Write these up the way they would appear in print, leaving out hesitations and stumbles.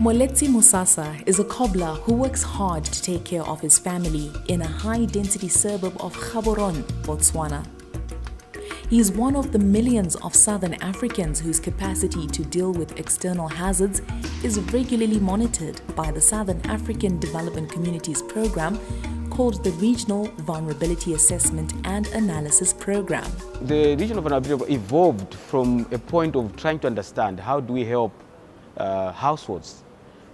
Moletsi Musasa is a cobbler who works hard to take care of his family in a high-density suburb of Gaborone, Botswana. He is one of the millions of Southern Africans whose capacity to deal with external hazards is regularly monitored by the Southern African Development Communities Programme, called the Regional Vulnerability Assessment and Analysis Programme. The Regional Vulnerability evolved from a point of trying to understand how do we help households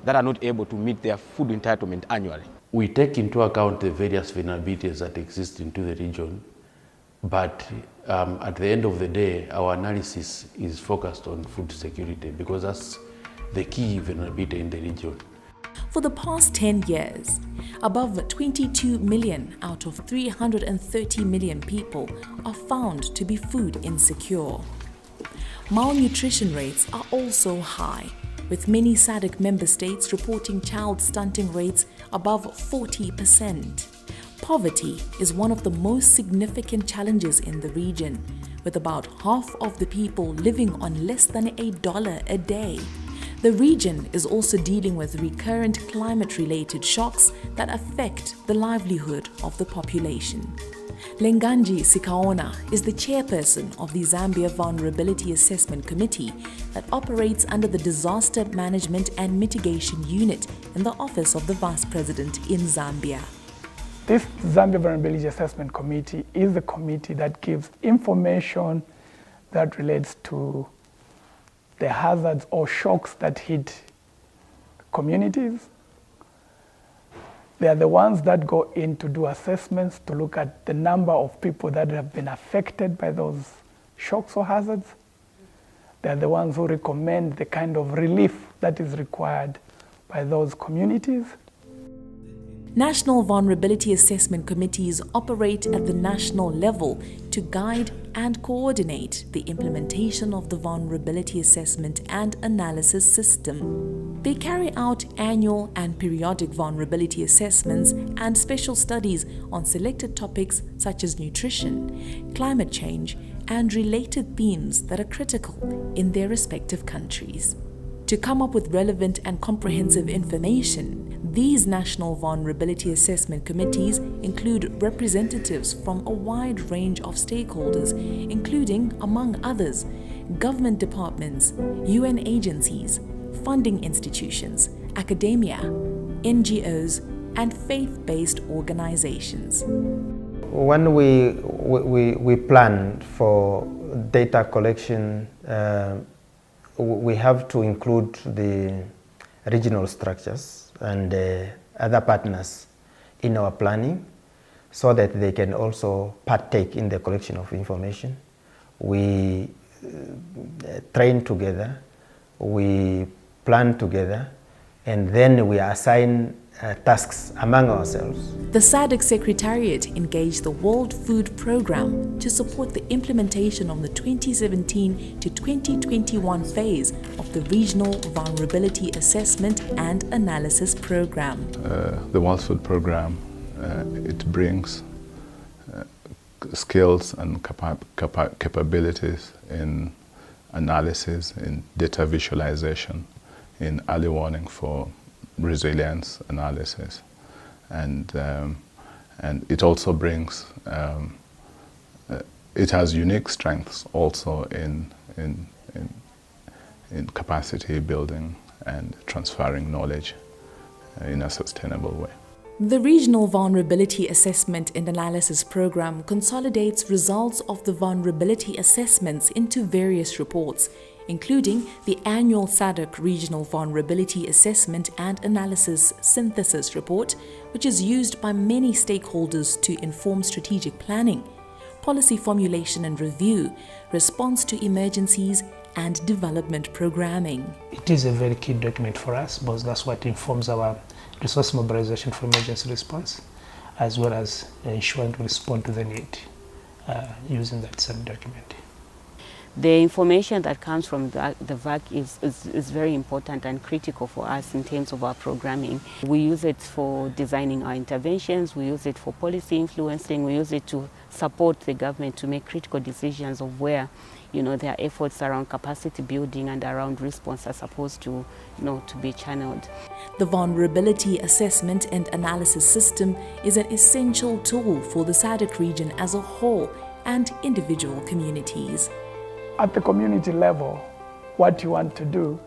that are not able to meet their food entitlement annually. We take into account the various vulnerabilities that exist into the region, but at the end of the day, our analysis is focused on food security because that's the key vulnerability in the region. For the past 10 years, above 22 million out of 330 million people are found to be food insecure. Malnutrition rates are also high, with many SADC member states reporting child stunting rates above 40%. Poverty is one of the most significant challenges in the region, with about half of the people living on less than $1 a day. The region is also dealing with recurrent climate-related shocks that affect the livelihood of the population. Lenganji Sikaona is the chairperson of the Zambia Vulnerability Assessment Committee that operates under the Disaster Management and Mitigation Unit in the Office of the Vice President in Zambia. This Zambia Vulnerability Assessment Committee is the committee that gives information that relates to the hazards or shocks that hit communities. They are the ones that go in to do assessments to look at the number of people that have been affected by those shocks or hazards. They are the ones who recommend the kind of relief that is required by those communities. National Vulnerability Assessment Committees operate at the national level to guide and coordinate the implementation of the Vulnerability Assessment and Analysis System. They carry out annual and periodic vulnerability assessments and special studies on selected topics such as nutrition, climate change, and related themes that are critical in their respective countries. To come up with relevant and comprehensive information, these National Vulnerability Assessment Committees include representatives from a wide range of stakeholders, including, among others, government departments, UN agencies, funding institutions, academia, NGOs, and faith-based organizations. When we plan for data collection, we have to include the regional structures and other partners in our planning so that they can also partake in the collection of information. We train together, we plan together, and then we assign tasks among ourselves. The SADC Secretariat engaged the World Food Programme to support the implementation of the 2017 to 2021 phase of the Regional Vulnerability Assessment and Analysis Programme. The World Food Programme, it brings skills and capabilities in analysis, in data visualization, in early warning for resilience analysis, and it also brings it has unique strengths also in capacity building and transferring knowledge in a sustainable way. The Regional Vulnerability Assessment and Analysis Programme consolidates results of the vulnerability assessments into various reports, including the annual SADC Regional Vulnerability Assessment and Analysis Synthesis Report, which is used by many stakeholders to inform strategic planning, policy formulation and review, response to emergencies, and development programming. It is a very key document for us because that's what informs our resource mobilization for emergency response, as well as ensuring to respond to the need using that same document. The information that comes from the VAC is very important and critical for us in terms of our programming. We use it for designing our interventions, we use it for policy influencing, we use it to support the government to make critical decisions of where their efforts around capacity building and around response are supposed to, to be channeled. The Vulnerability Assessment and Analysis System is an essential tool for the SADC region as a whole and individual communities. At the community level, what you want to do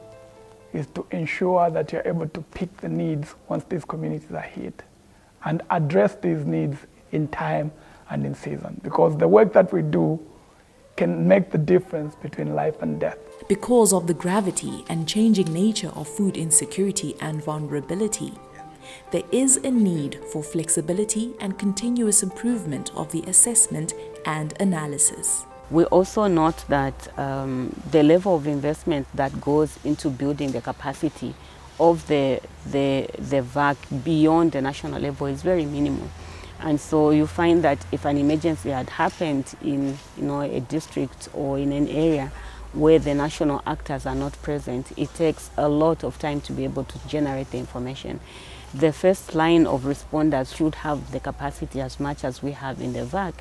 is to ensure that you're able to pick the needs once these communities are hit and address these needs in time and in season, because the work that we do can make the difference between life and death. Because of the gravity and changing nature of food insecurity and vulnerability, there is a need for flexibility and continuous improvement of the assessment and analysis. We also note that the level of investment that goes into building the capacity of the VAC beyond the national level is very minimal. And so you find that if an emergency had happened in a district or in an area where the national actors are not present, it takes a lot of time to be able to generate the information. The first line of responders should have the capacity as much as we have in the VAC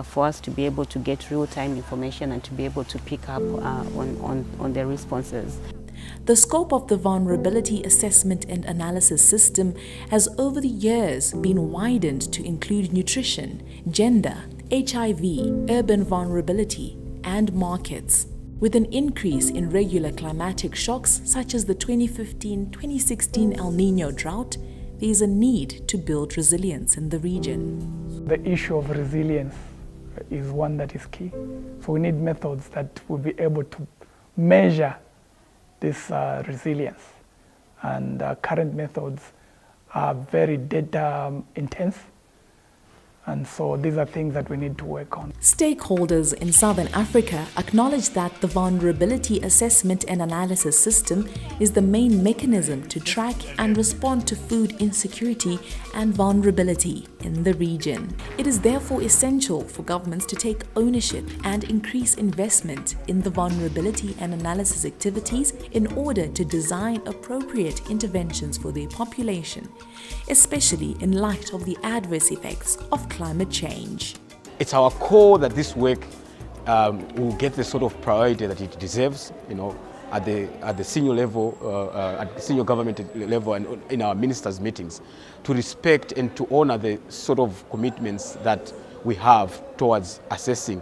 for us to be able to get real-time information and to be able to pick up on the responses. The scope of the Vulnerability Assessment and Analysis System has over the years been widened to include nutrition, gender, HIV, urban vulnerability, and markets. With an increase in regular climatic shocks such as the 2015-2016 El Niño drought, there is a need to build resilience in the region. The issue of resilience is one that is key. So we need methods that will be able to measure this resilience. And current methods are very data intense. And so these are things that we need to work on. Stakeholders in Southern Africa acknowledge that the Vulnerability Assessment and Analysis System is the main mechanism to track and respond to food insecurity and vulnerability in the region. It is therefore essential for governments to take ownership and increase investment in the vulnerability and analysis activities in order to design appropriate interventions for their population, especially in light of the adverse effects of climate change. It's our call that this work will get the sort of priority that it deserves, at the senior level, at the senior government level, and in our ministers' meetings, to respect and to honor the sort of commitments that we have towards assessing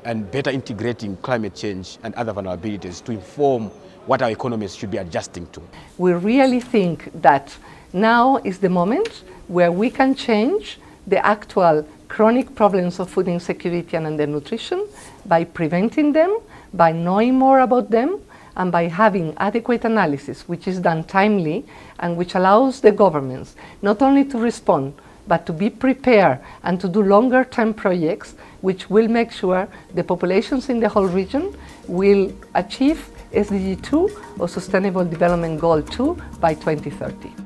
and better integrating climate change and other vulnerabilities to inform what our economies should be adjusting to. We really think that now is the moment where we can change the actual chronic problems of food insecurity and undernutrition by preventing them, by knowing more about them, and by having adequate analysis, which is done timely and which allows the governments not only to respond, but to be prepared and to do longer-term projects which will make sure the populations in the whole region will achieve SDG 2 or Sustainable Development Goal 2 by 2030.